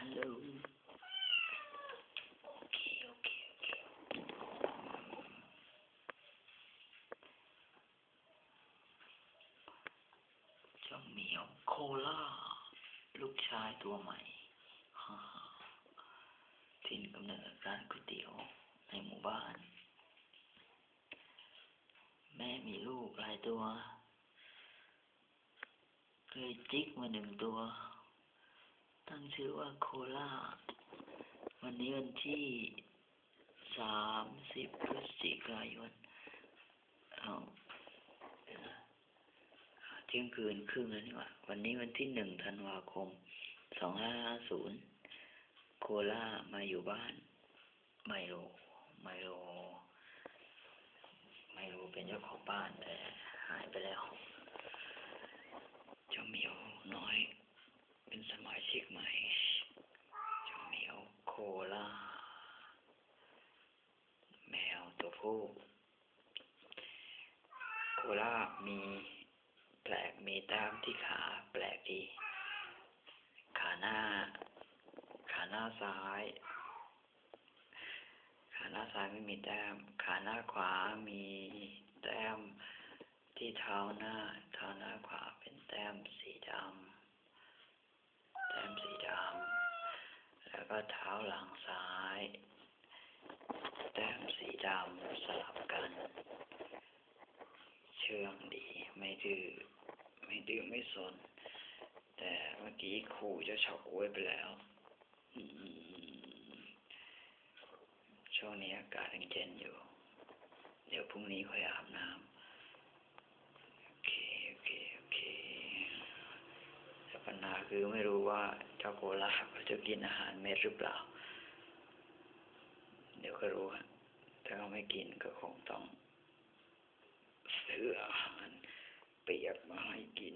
ฮัลโหลโอเคเจ้าเหมียวโคล่าลูกชายตัวใหม่ฮ่าถิ่นกำเนิดร้านก๋วยเตี๋ยวในหมู่บ้านแม่มีลูกหลายตัวเคยจิกมา1 ตัวตั้งชื่อว่าโคล่าวันนี้วันที่30 พฤศจิกายนเที่ยงคืนครึ่งแล้วนี่หว่าวันนี้วันที่1 ธันวาคม 2550โคล่ามาอยู่บ้านไมโลเป็นเจ้าของบ้านแต่หายไปแล้วเจ้าเหมียวน้อยเป็นสมาชิกใหม่เจ้าเหมียวโคล่าแมวตัวผู้โคล่ามีแปลกมีแต้มที่ขาแปลกดีขาหน้าซ้ายไม่มีแต้มขาหน้าขวามีแต้มที่เท้าหน้าขวาเป็นแต้มสีดำแล้วก็เท้าหลังซ้ายแต้มสีดำสลับกันเชื่องดีไม่ดื้อไม่สนแต่เมื่อกี้ขู่เจ้าเฉาก๊วยไปแล้วช่วงนี้อากาศยังเย็นอยู่เดี๋ยวพรุ่งนี้ค่อยอาบน้ำโอเคแต่ปัญหาคือไม่รู้ว่าเจ้าโคล่าเขาจะกินอาหารเม็ดหรือเปล่าเดี๋ยวก็รู้ฮะถ้าเขาไม่กินก็คงต้องซื้ออาหารเปียกมาให้กิน